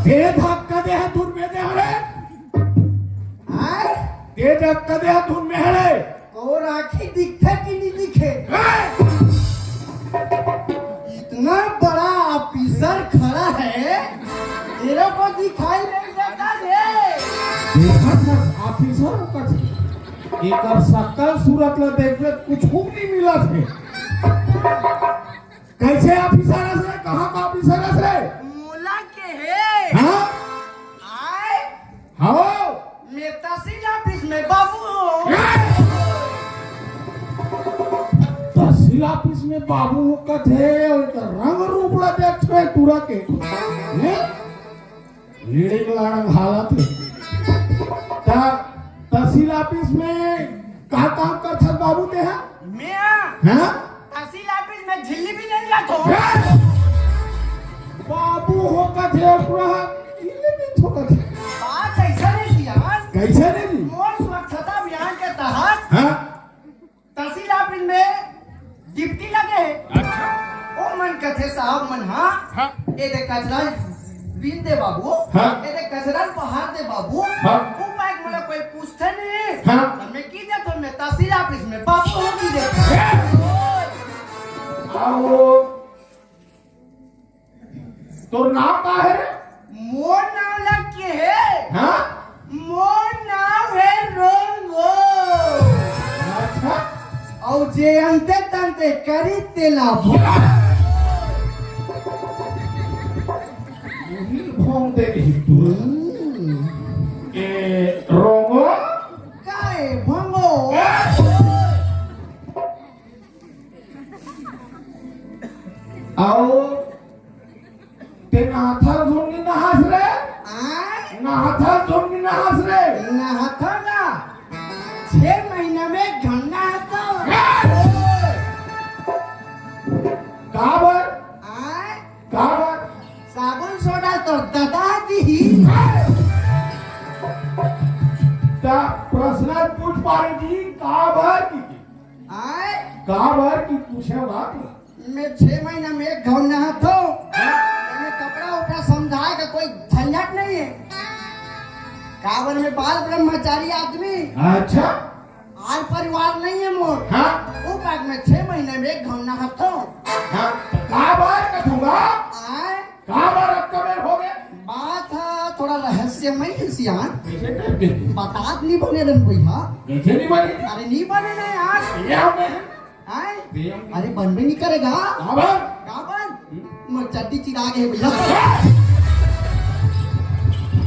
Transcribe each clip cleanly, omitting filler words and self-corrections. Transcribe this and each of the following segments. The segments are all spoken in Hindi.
ते धक्का दे हातून में दे हड़े आए ते धक्का दे हातून में हड़े और आखिर दिखे कि नहीं दिखे इतना बड़ा ऑफिसर खड़ा है तेरे को दिखाई नहीं देता रे देखा था ऑफिसर का एक और सकल सूरत ला देख ले कुछ नहीं मिला थे कैसे ऑफिसर से कहाँ का ऑफिसर से मोला के है हाँ आए हाँ मैं तहसील ऑफिस में बाबू हूँ तहसील ऑफिस में बाबू का थे और रंग रूप ला देख छे तुरा के लीडिंग लाड़ंग हालत ता तहसील ऑफिस में का काम करता बाबू ते है मैं हाँ तहसील ऑफिस में झिल्ली भी नहीं रखो बाबू होगा थे पूरा इले भी थोड़ा थे बात ऐसा नहीं किया कैसे नहीं मोर स्वच्छता अभियान के तहत हाँ तहसील ऑफिस में डिप्टी लगे अच्छा ओ मन कथे साहब मन हाँ ए दे कचरा बीन दे बाबू हाँ ए दे कचरा पहाड़ दे बाबू हाँ वो बाइक मला कोई पूछते नहीं हाँ तो मैं की दे तो मैं तहसील ऑफिस में बाबू हो की दे आओ तो नाम का है मोर नाम लग के है हाँ मोर नाम है रोंगो अच्छा और जे अंते तंते करी तेला भोंग दे रही तू ए रोंगो काय भंगो आओ ते नाथा धोनी नहास रे आय नाथा धोनी नहास रे नहाता ना 6 महीना में घंटा आता काबर आय काबर साबुन सोडा तो ददा दी ता प्रश्न पूछ पारे जी काबर की आय काबर की पूछे बात मैं 6 महीना में एक घंटा नहाता मैं कपड़ा उपड़ा समझाए का कोई झंझट नहीं है काबर में बाल ब्रह्मचारी आदमी अच्छा आज परिवार नहीं है मोर हाँ वो बैग में 6 महीने में एक घंटा नहाता हाँ काबर कथूंगा आय काबर कबर हो गए बात है थोड़ा रहस्यमय है सियान कैसे करके बतात नहीं बने रन भैया कैसे नहीं बने अरे नहीं बने ना यार ये हमें आय ये अरे बन भी नहीं करेगा काबर काबर मैं चड्डी चिरा गए भैया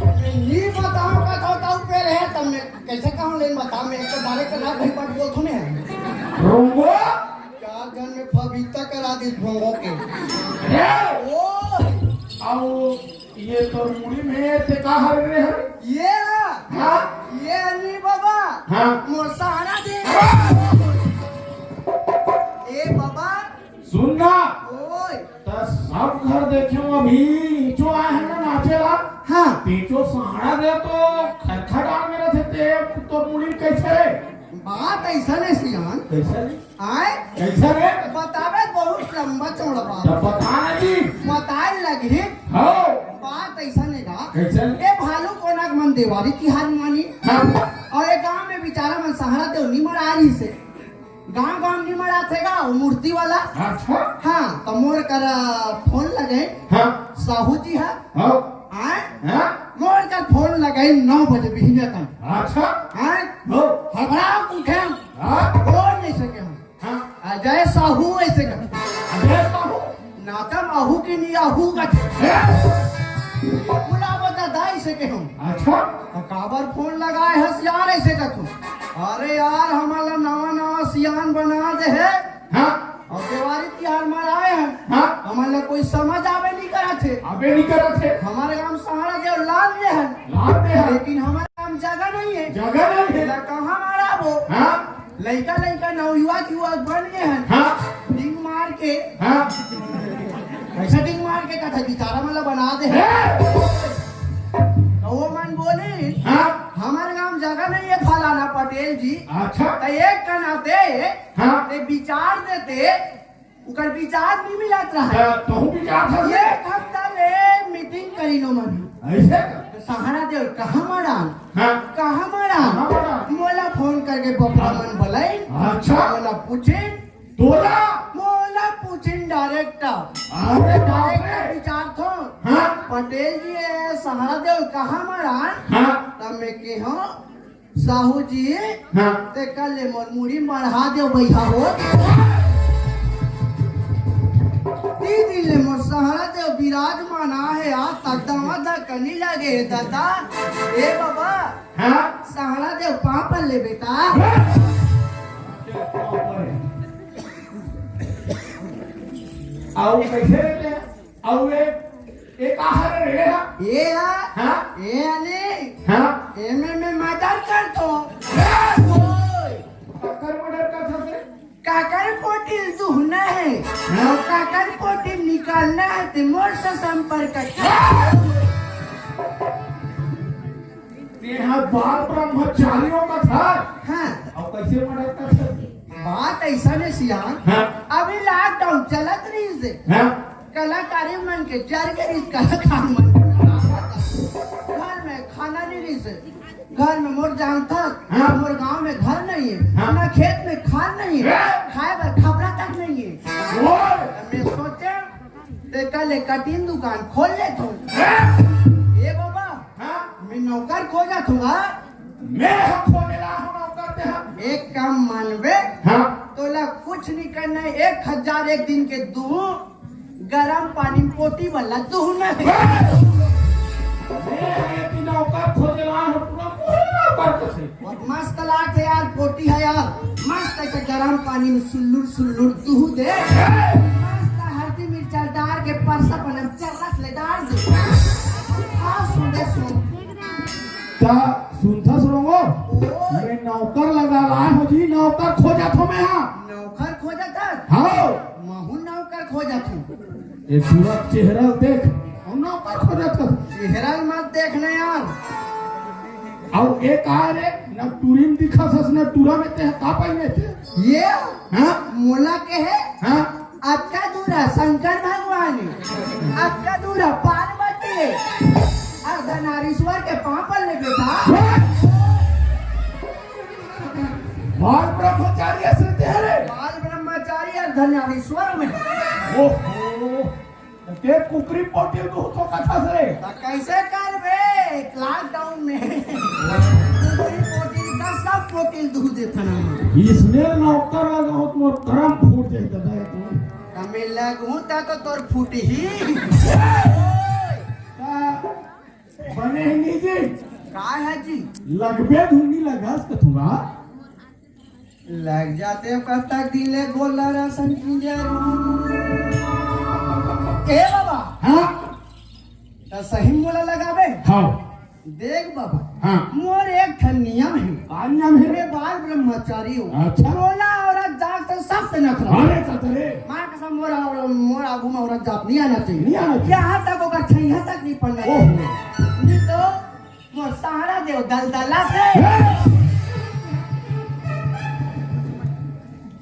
मैं नहीं बताऊंगा तो ताऊ पे रहे तब मैं कैसे कहूं लेन बता मैं एक डायरेक्ट करा भाई पर बोल थोने है रोंगो क्या घर में पवित्र करा दी भोंगो के ए ओ आओ ये तो मुड़ी में ते का हर रहे हैं ये हाँ ये नहीं बाबा हाँ मोर सहारा दे ए बाबा सुनना ओए तो सब घर देखियो अभी जो आए हैं ना नाचेला हाँ पीछो सहारा दे तो खरखड़ा में रहते ते तो मुड़ी कैसे बात ऐसा नहीं सियान कैसे आए कैसे रे बतावे बहुत लंबा चौड़ा बात तो बताना जी बताए लगी हो बात ऐसा नहीं था कैसे ए भालू कोना मन देवारी तिहार मानी हाँ और एक गांव में बेचारा मन सहारा दे निमर आरी से गांव गांव निमर आथेगा वो मूर्ति वाला अच्छा हाँ तो मोर कर फोन लगे हाँ साहू जी है हो आए हाँ मोर का फोन लगे 9 बजे बिहने तक अच्छा आए हो हबड़ा उठे हाँ बोल नहीं सके हम हाँ अजय साहू ऐसे कर अबे बाबू नातम आहू की नहीं आहू का बुला बता दाई से के हम अच्छा काबर फोन लगाए हसियार ऐसे का तू अरे यार हमारा नवा नवा सियान बना दे है हाँ और दिवाली तिहार मनाए हैं हाँ हमारे कोई समझ आवे नहीं करा थे अबे नहीं करा थे हमारे गांव सहारा के लाल ले है लाते हैं लेकिन हमारे गांव जगह नहीं है जगह नहीं है तेरा कहाँ मारा वो हाँ लड़का लड़का नवयुवक युवक बन गए हैं हाँ डिंग मार के हाँ ऐसा डिंग मार के कथा बिचारा मतलब बना दे है तो वो मन बोले हाँ हमारे गांव जगह नहीं है फलाना पटेल जी अच्छा तो एक का नाते हाँ ते विचार देते उकर विचार नहीं मिलत रहा तो भी क्या था एक हफ्ता ले मीटिंग करी नो मन ऐसे का? तो सहारा देव कहाँ मरान हाँ कहाँ कहाँ मरान मरान? मोला फोन करके बपरा मन बुलाई अच्छा मोला पूछे तोला मोला पूछिन डायरेक्ट अरे बाप डायरेक्ट रे विचार थो हाँ पटेल जी है सहारा देव कहाँ मरान हाँ तब मैं के हो साहू जी हाँ ते कल ले मोर मुड़ी मढ़ा देव भैया हो दीदी ले मोर सहारा देव विराजमान है आज तक दामाद कनी लगे दादा ए बाबा हाँ सहारा देव पापा ले बेटा आओ कैसे रहते हैं आओ एक आहार रहे हैं ये हाँ ये अने हाँ ए में मदद कर तो कर मर्डर कर सकते काकर पोटिल दुहना है और काकर पोटिल निकालना है तो मोर से संपर्क कर तेरा बाल ब्रह्मचारियों का था हाँ अब कैसे मर्डर कर सकते बात ऐसा ने सियान हाँ अभी लॉकडाउन चलत रही से हाँ कलाकारी मन के चर के रिस कलाकार मन के घर में खाना नहीं रही से घर में मोर जान था हाँ। मोर गांव में घर नहीं है हाँ। ना खेत में खाद नहीं है हाँ। खाए पर खपड़ा तक नहीं है ओए मैं सोचे ते कल एक कटिंग दुकान खोल ले तू ये बाबा हाँ मैं नौकर खोजा थूंगा मैं खोने ला हूँ नौकर दे हम एक काम मानवे हाँ तो ला कुछ नहीं करना है 1000 एक दिन के दू गरम पानी में पोटी वाला दू नहीं मैं एक नौकर खोने ला हूँ पूरा नौकर कैसे और मस्त लाट है यार पोटी है यार मस्त ऐसे गरम पानी में सुल्लुर दूह दे मस्त हल्दी मिर्चा डाल के परसा पनम चरस ले डाल दे हाँ सुने सुन क्या सुनता सुनोगो मैं नौकर लगा रहा हूँ जी नौकर खोजा था मैं यहाँ नौकर खोजा था हाँ महू नौकर खोजा था ये पूरा चेहरा देख हम नौकर खोजा था चेहरा मत देखना यार और एक आ रे न टूरी में दिखा सस न टूरा में ते का पहने थे ये हाँ मोला के है हाँ आपका दूरा शंकर भगवान आपका दूरा पार्वती अर्धनारीश्वर के पापल में बैठा बाल ब्रह्मचारी ऐसे तेरे बाल ब्रह्मचारी अर्धनारीश्वर में ओहो ते कुकरी पोटी तो कथा से तो कैसे कर बे लॉकडाउन में दूसरी पोटी का सब पोटी दूध देता ना इसने नौकर लगा हो तो मोर करम फूट जाए दादा तू हमें लगू ता तो तोर फूट ही बने ही नहीं जी का है जी लगबे धुनी लगास कथुआ लग जाते हैं कब तक दिले गोला राशन की जरूर ए बाबा हाँ तो सही मोला लगावे हाँ देख बाबा हाँ मोर एक ठन नियम है आनिया में मेरे बाल ब्रह्मचारी हो अच्छा। मोला औरत जात से सख्त नखरा अरे कतरे मां कसम मोरा आगू में औरत जात नहीं आना चाहिए नहीं आना चाहिए। यहाँ तक होगा छैया तक नहीं पड़ना ओहो। चाहिए नहीं तो मोर सहारा देव दलदला से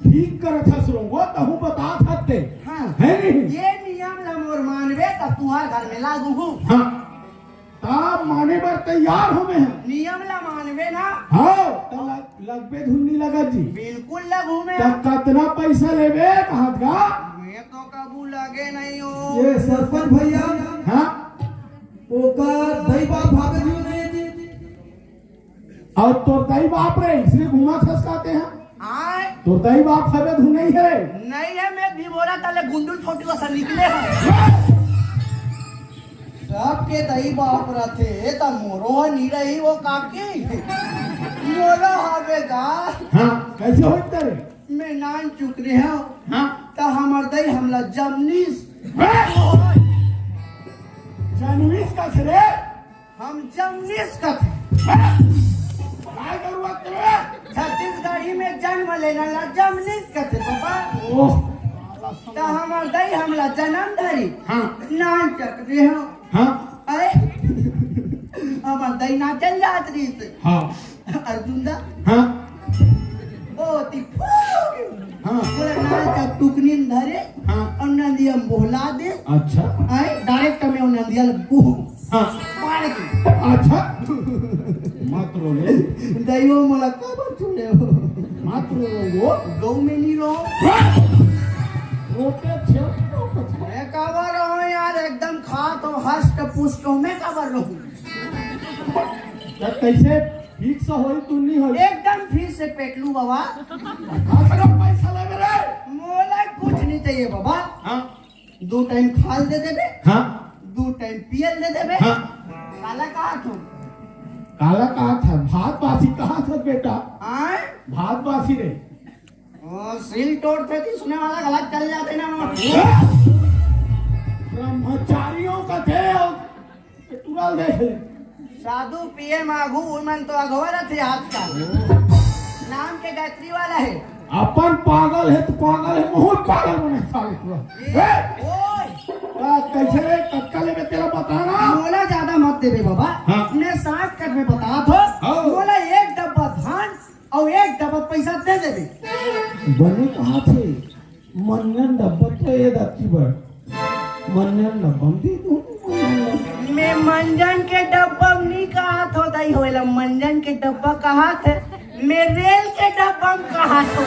ठीक कर था सुनोगो तो हूँ बता सकते हाँ है नहीं ये नियम ला मोर मानवे तब तुम्हार घर में लागू हूँ हाँ ताब माने पर तैयार हो में हैं नियम ला मानवे ना हाँ तो लगबे धुनी लगा जी बिल्कुल लगू में तब कितना पैसा लेबे कहा का मैं तो कबू लगे नहीं हो ये सरपंच भैया हाँ ओकर दई बाप भागे दियो नहीं जी और तोर दाई बाप रे इसलिए घुमा खसकाते हैं आए तोर दाई बाप हवे धु नहीं है नहीं है मैं भी बोला तले गुंडुल फोटो का सर निकले हैं सबके दही बाप रहते तो मोरो नहीं रही वो काकी मोरो हवेगा हाँ कैसे होते रे मैं नान चुक रहे हो हाँ तो हमार दही हमला जमनीस जानवीस का रे हम जमनीस का थे काय करूँ तेरे छत्तीसगढ़ी में जन्म लेना ला जमनीस का थे बाबा ओह तो हमार दही हमला जन्म धरी हाँ नान चक रहे हो हाँ अरे हमार दही ना चल जात रही से हाँ अर्जुन दा हाँ ओ ती हाँ पूरा नाल तक टुकनी धरे हाँ और नंदिया बोला दे अच्छा आए डायरेक्ट में नंदिया बो हाँ मार हष्ट पुष्ट में कबर रहूं। तो कैसे ठीक से होई तू नहीं होई एकदम फिर से पेटलू बाबा। खासरा पैसा लगे रे मोला कुछ नहीं चाहिए बाबा। हाँ 2 टाइम खाल दे देबे, हाँ 2 टाइम पियल दे देबे। हाँ काला कहा तुम काला कहा था भात बासी कहा था बेटा आए भात बासी रे सिल तोड़ते थी सुने वाला गलत चल जाते ना। ब्रह्मचारियों का थे तुरल देख ले साधु पिए माघू उमन तो अगवर थे आजकल। नाम के गायत्री वाला है। अपन पागल है तो पागल है बहुत पागल बने साले पूरा ओए कैसे रे कक्का ले तेरा बताना मोला ज्यादा मत देबे बाबा। हाँ। मैं 60 कट में बता दो। हाँ। मोला 1 डब्बा धान और 1 डब्बा पैसा दे देबे। बने कहाँ थे मन्नन डब्बा तो ये दक्की बड़ मन्नन डब्बा दी तू मैं मंजन के डब्बा नहीं कहा था दाई होएला मंजन के डब्बा कहा थे। मैं रेल के डब्बा में कहा था।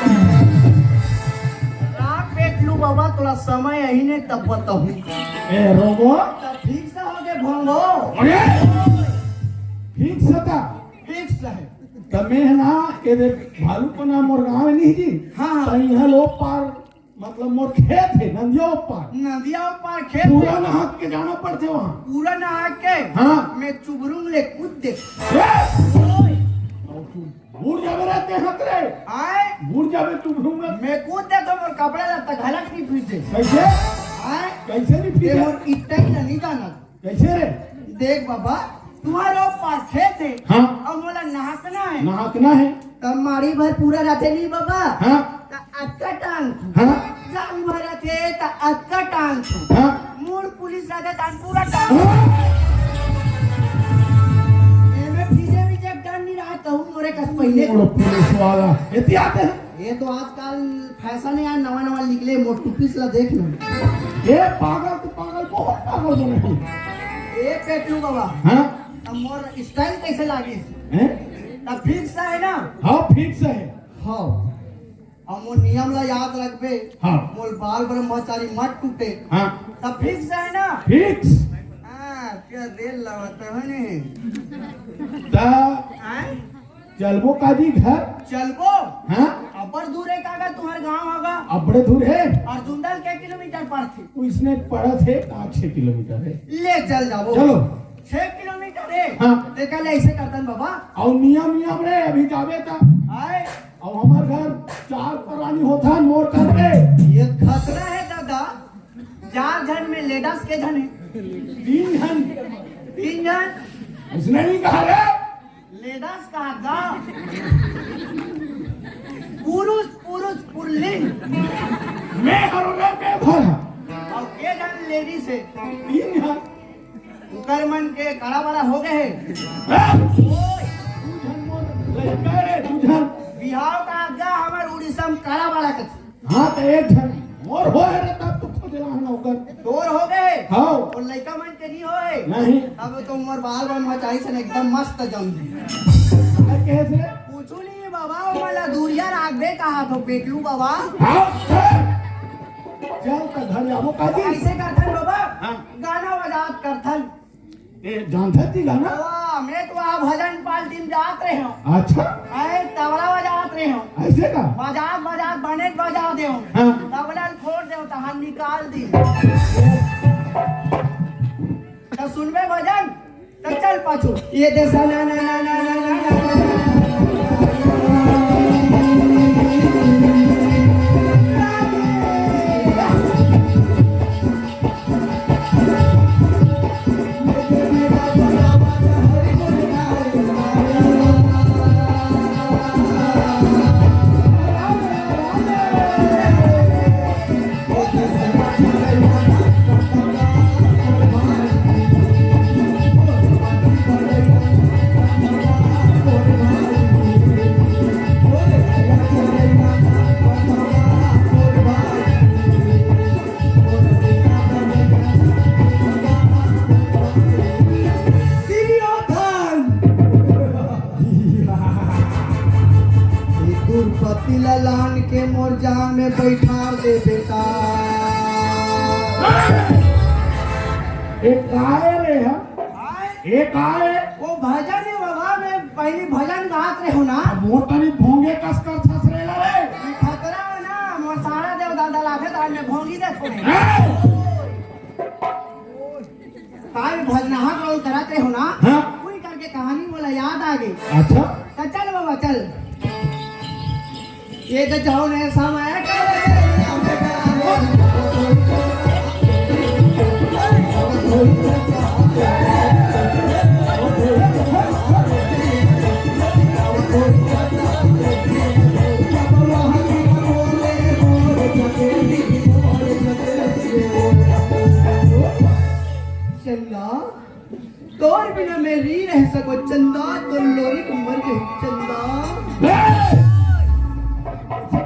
रात पेटलू बाबा थोड़ा समय यही ने तब बताऊं। ए रोगो तब ठीक से हो गए भंगो। अरे ठीक से था ठीक से है। तमे है ना ये भालू को ना मोर गाँव में नहीं जी हाँ। तो यहाँ लोग पार मतलब मोर खेत है नदियों पार नदिया पार खेत पूरा नहा के जाना पड़ते वहाँ पूरा नहा के हाँ। मैं चुबरुंग ले कूद दे। बूढ़ जावे रहते हैं रे आए बूढ़ जावे तू घूमना मैं कूद दे तो मोर कपड़ा लता घलक नहीं पीछे। कैसे आए कैसे नहीं ये पीछे मोर इतना ही नहीं जाना। कैसे रे देख बाबा तुम्हारे पार खेत है हाँ और मोला नहाकना है। नहाकना है तब मारी भर पूरा रहते नहीं बाबा। हाँ तो अक्का टांग हाँ जान भर रहते तो अक्का टांग हाँ मूड पुलिस रहते तान पूरा टांग। मैं फीजे भी जब डर नहीं रहा तो हूँ मोरे कस पहले पुलिस वाला इतनी आते हैं ये तो आजकल फैशन है नवा नवा निकले मोटू पीस ला देख ना। ये पागल तो पागल बहुत पागल बने ए पेटलू बाबा हाँ अब मोर स्टाइल कैसे लागे हैं तब फिक्स है ना। हाँ फिक्स है हाँ अब मोर नियम ला याद रखबे। हाँ मोर बाल ब्रह्मचारी मत टूटे हाँ तब फिक्स है ना। फिक्स हाँ क्या रेल लगाते हो नहीं ता चलबो काजी घर चलबो। हाँ अबर दूर है कागा तुम्हारे गांव होगा अब बड़े दूर है और जुंदल के किलोमीटर पर थी। तो इसने पड़ा थे 5-6 किलोमीटर है ले चल जाओ चलो 6 किलोमीटर है। हाँ। देखा ऐसे करतन बाबा और नियम रे अभी जावे था आए और हमार घर 4 प्राणी होता मोर करके ये खतरा है दादा। 4 जन में लेडस के जन है 3 जन 3 जन उसने नहीं कहा रे लेडस कहा गा पुरुष पुरुष पुल्लिंग मैं हरो रे मैं भरा और के जन लेडीज है 3 जन उकर मन के कड़ा बड़ा हो गए हैं। तू जन मोर लड़का रे तू जन बिहार का आज्ञा हमारे उड़ीसा में कड़ा बड़ा के हाँ तो 1 जन और हो रे तब तू खोज रहा है ओकर तोर हो गए हाँ और लड़का मन के नहीं होए नहीं अब तो उमर बाल बाल मचाई से एकदम मस्त जम कैसे पूछू नहीं बाबा वाला दूरिया रागबे कहा तो पेटलू बाबा हाँ चल तो घर जाबो काजी ऐसे करथन बाबा हाँ। गाना बजात करथन। ए जानता थी गाना वाह मैं तो वहाँ भजन पार्टी में जात रहे हूँ। अच्छा आए तबला बजात रहे हूँ ऐसे का बजात बजात बने बजा दे हूँ हाँ तबला फोड़ दे तो हम निकाल दी तो सुनबे भजन तो चल पाछू ये देसा ना ना ना ना ना ना दुर्पति ललान के मोरजा में बैठा दे बेटा एक आए रे हम एक आए वो भजन है बाबा, मैं पहले भजन गात रहे हो ना। मोटरी भोंगे कस कर छसरे रे खतरा है ना, मोर सारा देव दादा लागे तो आज मैं भोंगी दे थोड़े काय भजनहा कौन करत रहे हो ना। हाँ। कोई करके कहानी बोला याद आ गई। अच्छा तो चल बाबा चल, ये तो जाओ ने समय चंदा तोर बिना मैं री रह सको चंदा, तो लोरी कुंवर के चंदा।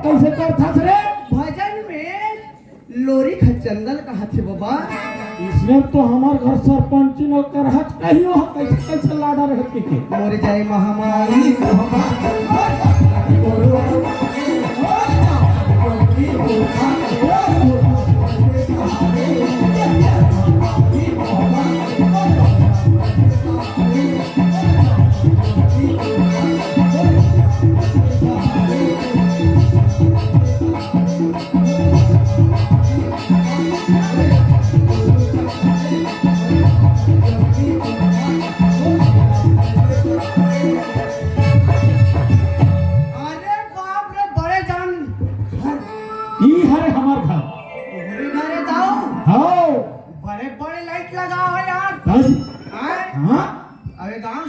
कैसे कर छसरे भजन में लोरी खचंदल कहा थे बाबा। इसमें तो हमार घर सरपंच न कर हट कहियो कैसे कैसे लाडा रहती के मोर जय महामारी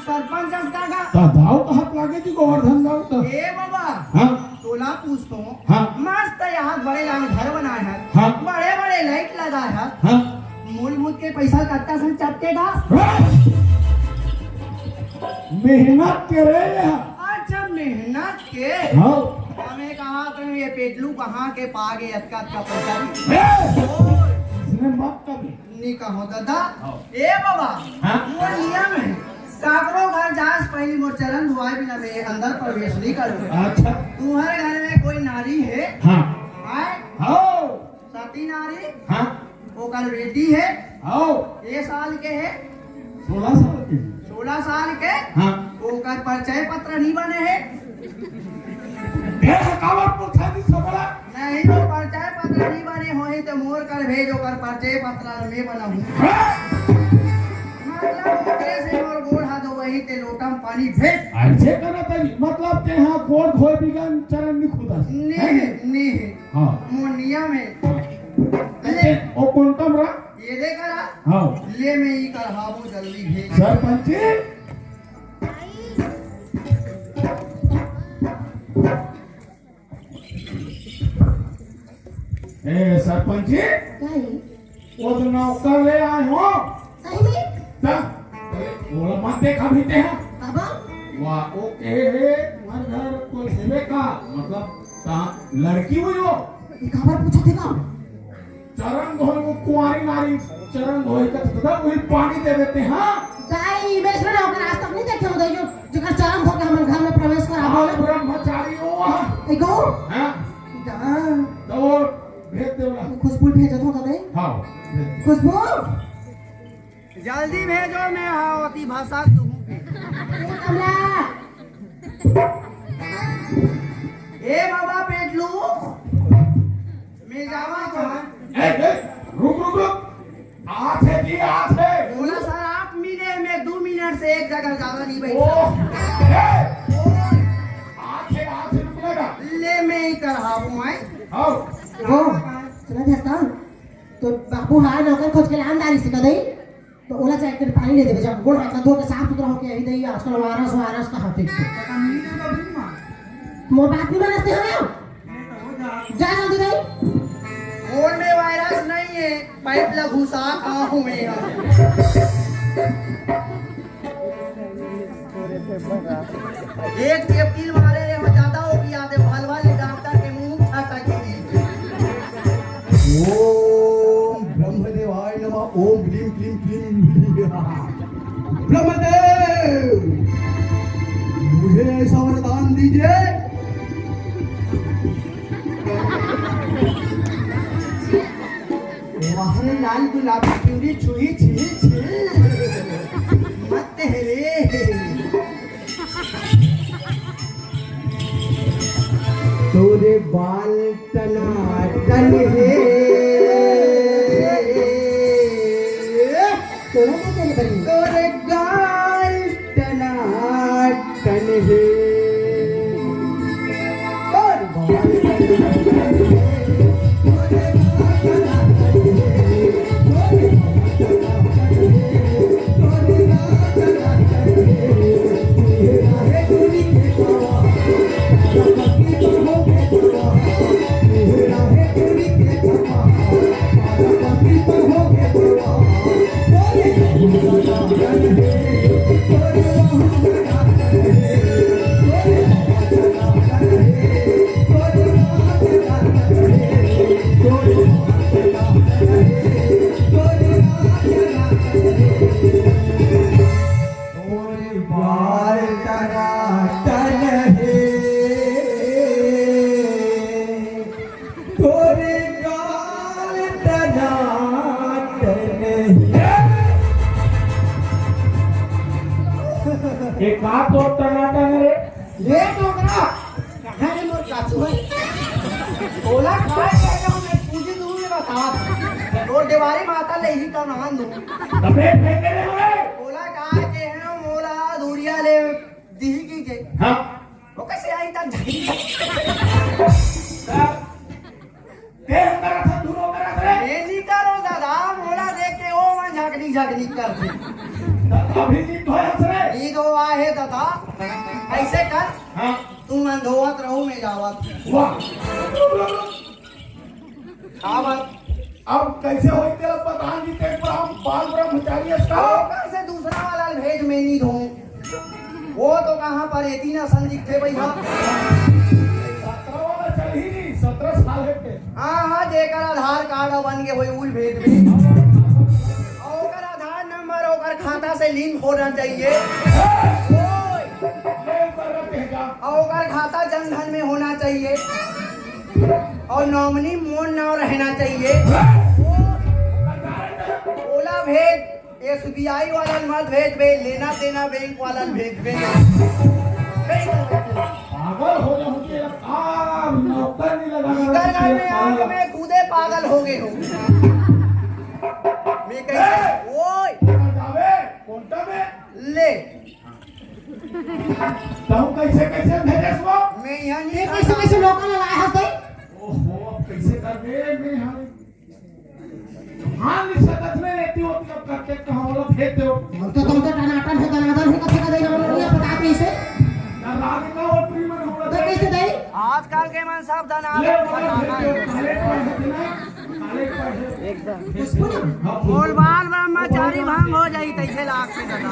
सरपंच असता का तो दाव कहत लागे की गोवर्धन दाव तो ए बाबा। हाँ तोला पूछतो हाँ मस्त यहाँ बड़े लान घर बनाए हैं। हाँ बड़े बड़े लाइट लगाए हैं। हाँ मूलभूत के पैसा कट्टा सन चपकेगा। मेहनत करे अच्छा मेहनत के हाँ हमें कहा तुम ये पेटलू कहाँ के पागे अतका अतका पैसा इसने मत कभी नहीं कहो दादा। ए बाबा हाँ? वो नियम है काकरो घर जास पहली मोर चरण धुआए बिना मैं अंदर प्रवेश नहीं करूँ। अच्छा तुम्हारे घर में कोई नारी है हाँ आए हाँ सती नारी हाँ वो कल बेटी है हाँ ये साल के है 16 साल की 16 साल के हाँ वो कर परिचय पत्र नहीं बने है। कावड़ पूछा दी सबला नहीं वो परिचय पत्र नहीं बने हो तो मोर कर भेजो कर परिचय पत्र में बना हूँ। मतलब ओकरे से मोर गोड़ हाथ वही ते लोटा में पानी भेज ऐसे करत है मतलब के यहाँ गोड़ खोए बिगन चरण नहीं खुदा नहीं हाँ मोर नियम है। ले ओ कौन कमरा ये दे करा हाँ ले मैं ही कर हाबू जल्दी भेज। सरपंच ए सरपंच वो तो नौकर ले आए हो सही में ता बोला मत देखा भी ते हैं बाबा वाह ओके हर घर कोई हेवे का मतलब ता लड़की हुई हो ये खबर पूछा थे का चरण धोए वो कुंवारी नारी चरण धोए का तथा वही पानी दे देते हाँ दाई बेच में होकर आज तक नहीं देखे हो जो जगह चरण धो के हम घर में प्रवेश करा आप ब्रह्मचारी हो ए गो हाँ जा तो भेज दे वाला खुशबू भेजत हो दाई हाँ खुशबू जल्दी भेजो मैं हावती भाषा दूँ ए कमला ए बाबा पेटलू मैं जावा कहाँ ए रुक आज है जी आज है बोला सर आप मिले मैं 2 मिनट से एक जगह ज्यादा नहीं ओ बैठा। आज है रुकनेगा ले मैं ही कर हाबू मैं हाँ गो सुना दस्तान तो बाबू हां नौकर खोज के लानदारी से कदई तो ओला चाय के पानी ले देबे जब गोड़ हाथ धो के साफ सुथरा होके यही दई आजकल वायरस का हाथ मोर बात नहीं मानते हो जा जल्दी दई फोन में वायरस नहीं है पाइप ला घुसा कहाँ हूँ मैं यहाँ। एक चेपकील मारे रे हो ज्यादा हो गया दे भलवा ले डॉक्टर के मुंह छाता की। ओम ब्रह्मदेवाय नमः ओम ह्रीं क्लीं क्लीं ब्रह्मदेव मुझे ऐसा वरदान दीजिए वाहन लाल गुलाबी चूड़ी छुई छी छी मत रे तोरे बाल टनाटन है तोरा क्या करे बनी तोरे गाल टनाटन है और बाल टनाटन है तोरे बाल टनाटन है तोरे बाल टनाटन है तेरा है चूड़ी के पावा पक्की तो हो गए पावा तेरा है चूड़ी के पावा पक्की तो हो गए पावा एक बात तो टनाटन रे ले टोकरा कहाँ रे मोर काचू है ओला खाए जाएगा मैं पूजी दूर में बता और देवारी माता ले ही का नाम दूँ तबे फेंके रे होए ओला गाय के हैं मोला दूरिया ले दी की के हां वो कैसे आई तक झगड़ी ते अंदर था दूरो करा रे ये नहीं करो दादा मोला देख के ओ मन झगड़ी झगड़ी करते अभी जी तो है रे ई दो आहे दादा ऐसे कर हां तुम अंधोवत रहो मैं जावत वाह आवत अब कैसे होई तेरा प्रधान जी के हम बाल ब्रह्मचारी का ओकर से दूसरा वाला भेज में नहीं दूं वो तो कहां पर एती ना संदिग्ध थे भैया 17 वाला चल ही नहीं 17 साल है के हां जेकर आधार कार्ड बन के वही उल भेज में ओकर आधार नंबर ओकर खाता से लिंक होना चाहिए ओए ले कर रखे जा और ओकर खाता जनधन में होना चाहिए और नॉमिनी मोर नाम रहना चाहिए ओला भेज SBI वाला मत भेज बे लेना देना बैंक वाला भेज बे पागल हो गए होते काम नौकर नहीं लगा इधर घर में आग में कूदे पागल हो गए हो मैं कैसे ओए जावे कोंटा में ले तो कैसे कैसे भेजे सो मैं यहाँ ये नहीं कैसे कैसे लोग लगाए हंसते ओहो अब कैसे कर दे मैं हम हां निशकत में रहती हो तब करके कहां वाला फेंक दो तो तुम तो टनाटन है कथे का दे हम लोग ये पता कैसे राग का और प्रीमन होगा तो कैसे दे आजकल के मन सब धना ले वाला फेंक दो काले पैसे ना काले पैसे एकदम उसको ना बोलबाल ब्रह्मचारी भंग हो जाई तैसे लाख से दादा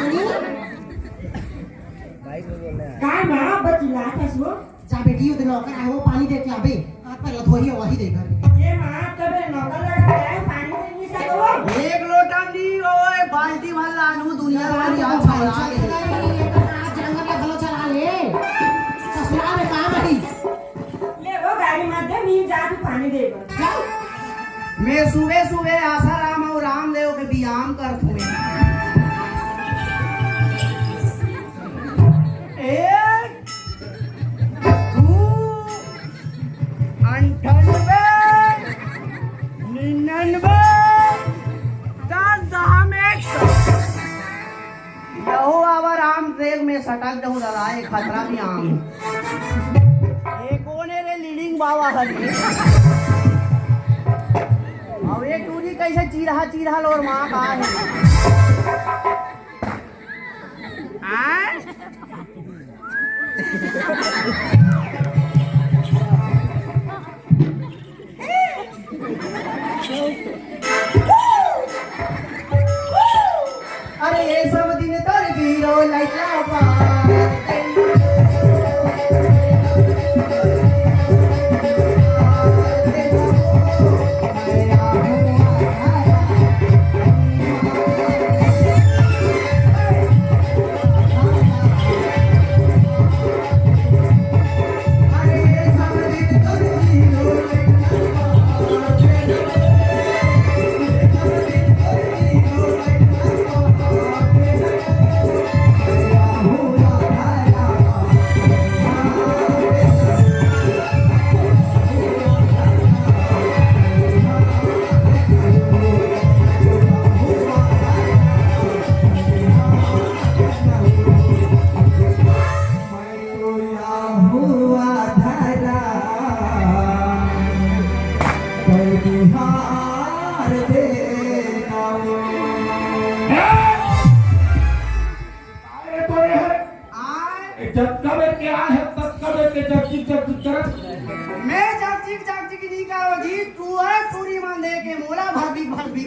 काय मां बचिला कैसो जा बेटी उधर नौकर आए वो पानी दे के आबे हाथ पर धोई वही देकर ये मां तबे नौकर लगा है पानी नहीं सको एक लोटा नी ओए बाल्टी भर लानू दुनिया वाली आज छाया जंगल में भलो चला ले ससुराल में काम है ले वो गाड़ी मत दे मी जा तू पानी देगा मैं सुबह सुबह आसाराम और रामदेव के व्यायाम करत हुए एक दो 98 99 10 में 100 यहो आवा रामदेव में सटक दो दलाए खतरा भी आम एक कोने रे लीडिंग बाबा हरी अब एक टूरी कैसे चीरहा लोर माँ का है अरे ये सब दिन तर जीरो लाइट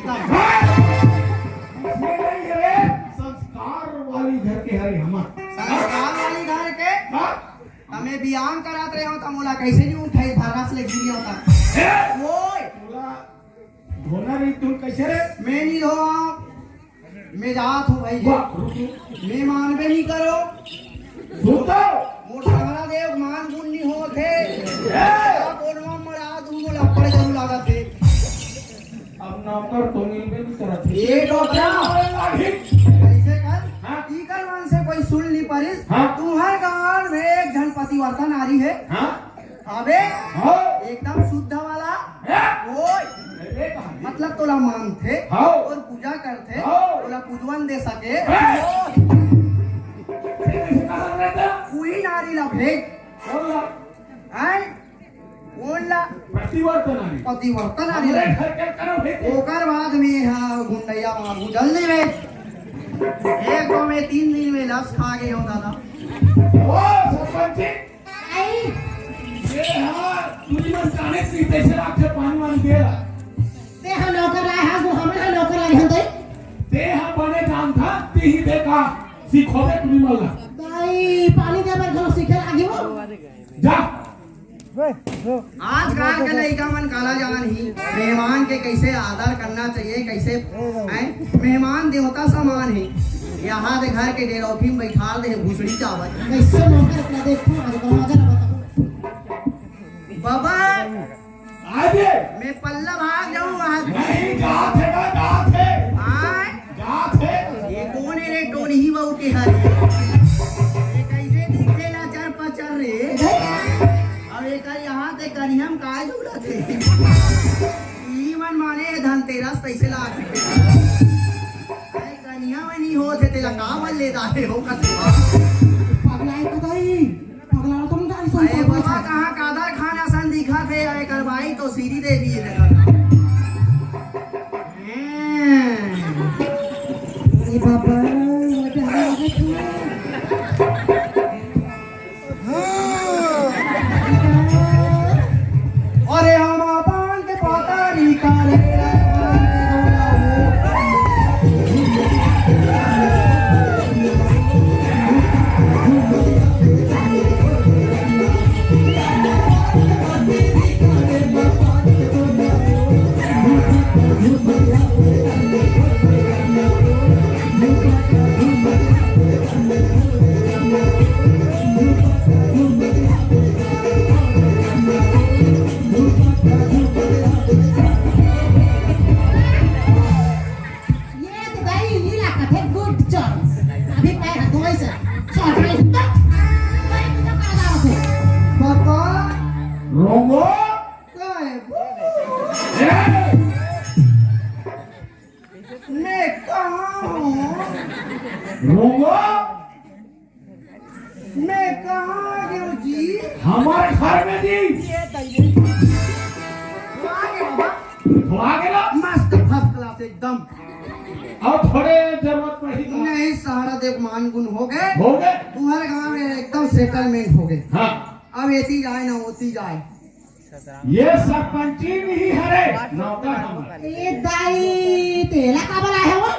एकदम इसमें नहीं है संस्कार वाली घर के हरे हमर संस्कार वाली घर के हाँ? हमें बियान करात रहे हो तो मोला कैसे नहीं उठाई भागा से गिरी होता ओए तोला धोना नहीं तुम कैसे रे मैं नहीं धो मैं जात हूँ भाई वाह, रुको। मैं मानबे नहीं करो रुको। मोर सहारा देव मान गुण नहीं होते बोलवा मरा दूं मोला पड़ जरूर लागत है अब नौकर तो मिलबे नहीं करत है। ये डोकरा लाठी। कैसे कर हाँ? ई कर मन से कोई सुन नहीं परिस हाँ? तुम्हारे गांव में एक जन पतिव्रता नारी है हाँ? अबे हाँ? एकदम शुद्ध वाला हाँ? ओए अरे कहाँ? मतलब तोला मानते हाँ? और पूजा करते हाँ? तोला पूजवन दे सके हाँ? ओए, कैसे कहाँ रहता? वही नारी ला भेज बोला, हैं कौन ला प्रतिवर्तन आनी। पतिव्रता नारी हमरे ला घर के करो भेजे। ओकर बाद में हाँ गुंडैया मांगू जल्दी में एक दो में 3 दिन में लस खा गए हो दादा ओ सरपंच जी, आई ये हाँ तुझी मन जाने की कैसे राखे पानी वानी देला ते हा नौकर लाए हास हमें हा नौकर लाए हन दई ते हाँ बने काम था ते ही देखा सीखोगे तुझी मल्ला दाई पानी दे पर घलो सीखे लागी हो जा आज काल के लड़का मन काला जान ही मेहमान के कैसे आदर करना चाहिए कैसे हैं मेहमान देवता समान है यहाँ दे घर के डेरोठी में बैठा दे भूसड़ी चावल कैसे नौकर अपना देखो आज को मजा ना बताओ बाबा आगे मैं पल्ला भाग जाऊँ आज नहीं जात है ना जात है आय जात है ये कौन है रे टोनी ही बहू के हर ये कैसे दिखेला चर पचर रे अब एक यहाँ ते करियम काय जुड़ा थे ई मन माने धनतेरस कैसे लाग कनिया में नहीं होते तेला का बल ले दाहे हो कतवा पगलाई का दाई पगला तुम गाड़ी सुन अरे बाबा कहाँ कादर खाना सन दिखा थे अरे करवाई तो सीरी देवी है देखा अरे बाबा मजा आ गया अरे हम अपन के पता नहीं करे ये तो दाई नीला का थे गुड चॉइस अभी पैर हाथ धोई से चल रे तक कोई तो का दाव से पापा रोंगो काय ए, मैं कहाँ हूँ रोंगो मैं कहाँ गया जी हमारे घर में दी आगे बाबा तो आगे ना मस्त फर्स्ट क्लास एकदम अब थोड़े जरूरत पड़ी तो नहीं सहारा देव मान गुण हो गए हो गए तुम्हारे गांव में एकदम सेटलमेंट हो गए हाँ अब एती जाए ना होती जाए ये सरपंची नहीं हरे नौकर हमारे ए दाई तेला का बला है वो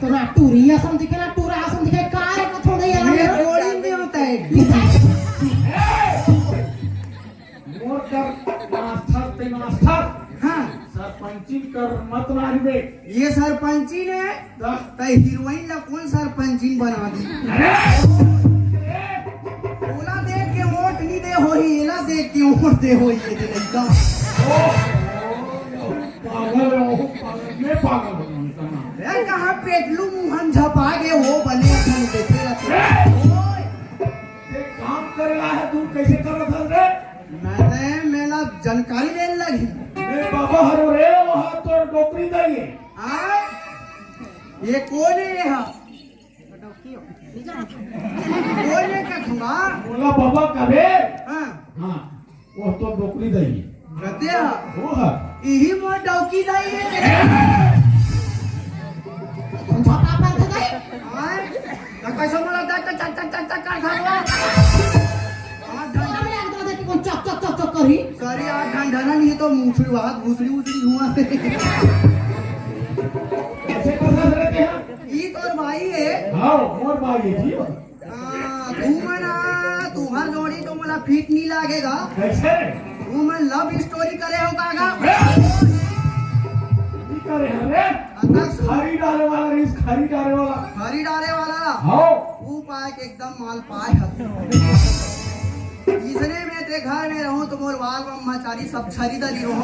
तो ना टूरी असम दिखे ना टूरा असम दिखे कार का थोड़ा ये यार बोरिंग भी होता है मोर कर मास्टर ते मास्टर हाँ सरपंची कर मत मारबे ये सरपंची ने तो हीरोइन ला कौन सरपंची बना दी ओला देख के वोट नहीं दे होई एला देख के वोट दे होई ये एकदम पागल हो पागल मैं पागल हूँ उनका नाम ए कहां पेटलू मुहन झपा के वो बने खन देते रहते ओए ये काम करेला है तू कैसे करत हस रे मैंने मेला जानकारी लेने लगी मैं बाबा हरो रे वहाँ तो नौकरी दई आय ये कौन है यहाँ कौन है का खंगा बोला बाबा कबे हाँ हाँ वो तो नौकरी दई रहते हैं वो है यही मोर डौकी दाई है छपा पर था दाई आय कैसे मोला चक चक चक चक चक खावा तो मैं एकदम देख कौन चक चक चक चक करी सॉरी आज ढंढना नहीं तो मुछड़ी बात भूसड़ी उछड़ी हुआ ये जी तू मना तुम्हार जोड़ी तो मला फिट नहीं लागेगा कैसे तू मन लव स्टोरी करे हो कागा नहीं करे अरे खरी डाले वाला रिस खरी डाले वाला हरी डाले वाला हाँ तू पाए के एकदम माल पाए हत इसने में ते घर में रहूं तो मोर बाल ब्रह्मचारी सब खरीदारी रहूं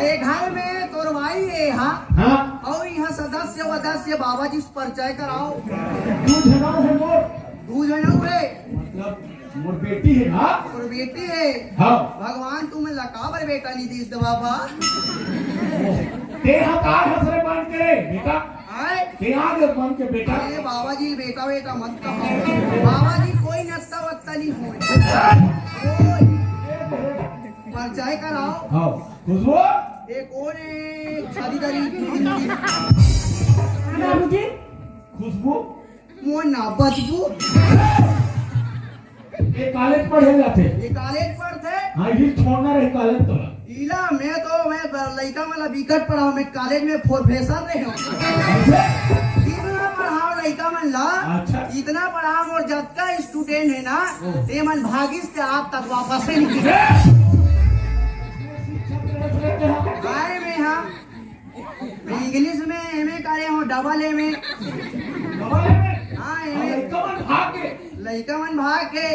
ये घर में तोर भाई है हाँ हाँ और यहाँ सदस्य बाबा जी से परिचय कराओ तू जनाओ है मोर तू जनऊ रे मतलब मोर बेटी है हाँ और बेटी है हाँ भगवान तुम्हें लकाबर बेटा नहीं दी दे बाबा ते हकार हसरे मान के बेटा आए ते आगे मान के बेटा अरे बाबा जी बेटा बेटा मत कहो बाबा जी कोई नत्ता वत्ता नहीं हो परिचय कराओ हाँ खुशबू एक और खरीदारी बाबूजी खुशबू मोर ना बदबू ये कॉलेज पढ़े जाते ये कॉलेज पढ़ते हाँ ये छोड़ना रहे कॉलेज तो इला मैं लड़का वाला विकट पढ़ाऊं मैं कॉलेज में प्रोफेसर रहे हूँ इतना पढ़ाओ लड़का मन ला अच्छा। इतना पढ़ाओ और जब का स्टूडेंट है ना ते मन भागिस से आज तक वापस ही नहीं आए मैं हाँ मैं इंग्लिश में एमए करे हूँ डबल एमए हाँ एमए लड़का मन भाग के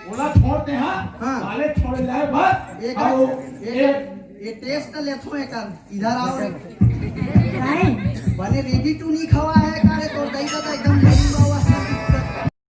ओला छोड़ते हैं हाँ। कॉलेज छोड़ जाए बस एक और ये टेस्ट लेथो एक इधर आओ भाई बने रेडी टू नहीं खवा है कारे तो दही का एकदम लगी बाबा